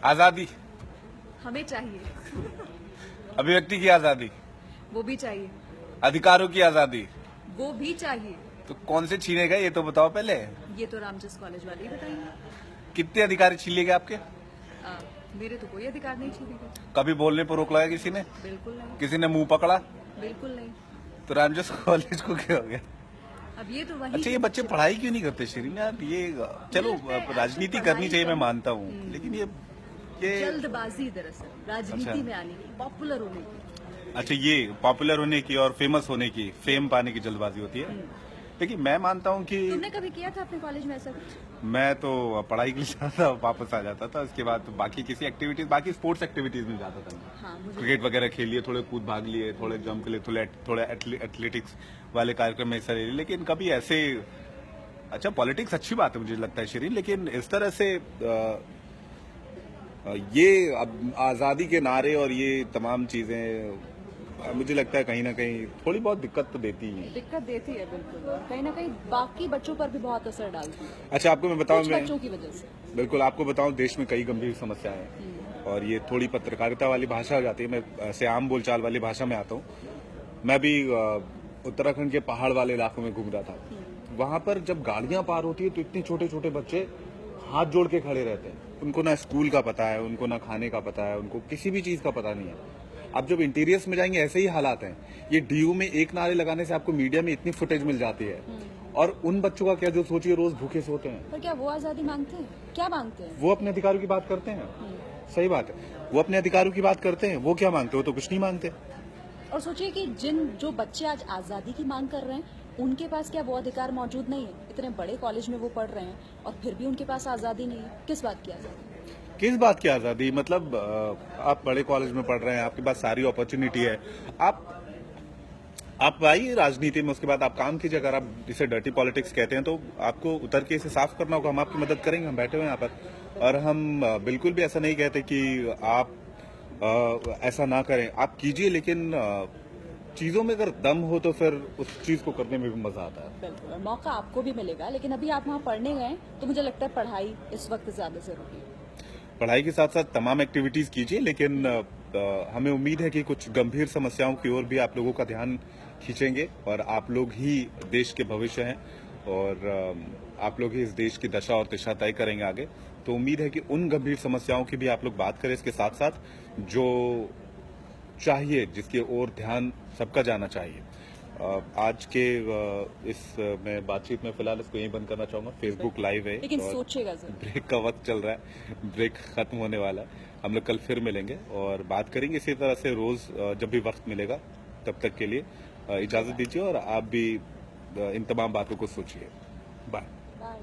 आजादी, हमें चाहिए, अभिव्यक्ति की आजादी, वो भी चाहिए, अधिकारों की आजादी, वो भी चाहिए। तो कौन से छीनेगा ये तो बताओ पहले। ये तो रामजस कॉलेज वाले ही बताएंगे। कितने अधिकार छीन लिए गए आपके? मेरे तो कोई अधिकार नहीं छीनेगा। कभी बोलने पर रोक लगाया किसी ने? बिल्कुल नहीं, किसी ने मुंह पकड़ा? बिल्कुल नहीं। तो रामजस कॉलेज को क्या हो गया? अब ये तो वही। अच्छा, ये बच्चे पढ़ाई क्यों नहीं करते शिरीन यार? ये चलो राजनीति करनी चाहिए, मैं मानता हूँ, लेकिन ये जल्दबाजी दरअसल राजनीति अच्छा। में आने की, पॉपुलर होने की। अच्छा, ये पॉपुलर होने की और फेमस होने की, फेम पाने की जल्दबाजी होती है। लेकिन मैं मानता हूँ कि तुमने कभी किया था अपने कॉलेज में ऐसा कुछ? मैं तो पढ़ाई के लिए जाता, वापस आ जाता था। उसके बाद तो बाकी किसी एक्टिविटीज, बाकी स्पोर्ट्स एक्टिविटीज में जाता था मैं। हाँ, मुझे क्रिकेट वगैरह खेल लिए, थोड़े कूद भाग लिए, थोड़े जंप के लिए, थोड़े एथलेटिक्स वाले कार्यक्रम में हिस्सा ले लिए, लेकिन कभी ऐसे। अच्छा, पॉलिटिक्स अच्छी बात है मुझे लगता है शिरीन, लेकिन इस तरह से ये अब आजादी के नारे और ये तमाम चीजें मुझे लगता है कहीं ना कहीं थोड़ी बहुत दिक्कत तो देती ही है। दिक्कत देती है बिल्कुल, और कहीं ना कहीं बाकी बच्चों पर भी बहुत असर डालती है। अच्छा, आपको मैं बताऊं, कुछ मैं बच्चों की वजह से। बिल्कुल आपको बताऊं, देश में कई गंभीर समस्याएं हैं और ये थोड़ी पत्रकारिता वाली भाषा हो जाती है। मैं ऐसे आम बोलचाल वाली भाषा में आता हूँ। मैं भी उत्तराखंड के पहाड़ वाले इलाकों में घूम रहा था। वहां पर जब गाड़ियां पार होती है तो इतने छोटे छोटे बच्चे हाथ जोड़ के खड़े रहते हैं। उनको ना स्कूल का पता है, उनको ना खाने का पता है, उनको किसी भी चीज का पता नहीं है। अब जब इंटीरियर्स में जाएंगे ऐसे ही हालात हैं। ये डीयू में एक नारे लगाने से आपको मीडिया में इतनी फुटेज मिल जाती है, और उन बच्चों का क्या जो सोचिए रोज भूखे सोते हैं। पर क्या वो आजादी मांगते हैं? क्या मांगते हैं? वो अपने अधिकारों की बात करते हैं। सही बात है, वो अपने अधिकारों की बात करते हैं। वो क्या मांगते हो? तो कुछ नहीं मांगते। और सोचिए कि जो बच्चे आज आजादी की मांग कर रहे हैं, उनके पास क्या वो अधिकार मौजूद नहीं है? इतने बड़े कॉलेज में वो पढ़ रहे हैं और फिर भी उनके पास आजादी नहीं है। किस बात की आजादी? किस बात की आजादी? मतलब आप बड़े कॉलेज में पढ़ रहे हैं, आपके पास सारी अपॉर्चुनिटी है। आप आइए राजनीति में, उसके बाद आप काम कीजिए। अगर आप इसे डर्टी पॉलिटिक्स कहते हैं तो आपको उतर के इसे साफ करना होगा। हम आपकी मदद करेंगे, हम बैठे हुए हैं यहाँ पर। और हम बिल्कुल भी ऐसा नहीं कहते कि आप ऐसा ना करें। आप कीजिए, लेकिन चीजों में अगर दम हो तो फिर उस चीज को करने में भी मजा आता है। बिल्कुल, और मौका आपको भी मिलेगा। लेकिन अभी आप वहाँ पढ़ने गए तो मुझे लगता है पढ़ाई इस वक्त ज्यादा जरूरी है। पढ़ाई के साथ साथ तमाम एक्टिविटीज कीजिए, लेकिन हमें उम्मीद है कि कुछ गंभीर समस्याओं की ओर भी आप लोगों का ध्यान खींचेंगे। और आप लोग ही देश के भविष्य हैं, और आप लोग ही इस देश की दशा और दिशा तय करेंगे आगे। तो उम्मीद है कि उन गंभीर समस्याओं की भी आप लोग बात करें, इसके साथ साथ जो चाहिए, जिसकी ओर ध्यान सबका जाना चाहिए। आज के इस मैं बातचीत में फिलहाल इसको यहीं बंद करना चाहूंगा। फेसबुक लाइव है, लेकिन और सोचिएगा जरूर। ब्रेक का वक्त चल रहा है, ब्रेक खत्म होने वाला है। हम लोग कल फिर मिलेंगे और बात करेंगे इसी तरह से रोज, जब भी वक्त मिलेगा। तब तक के लिए इजाजत दीजिए, और आप भी इन तमाम बातों को सोचिए। बाय। बाय।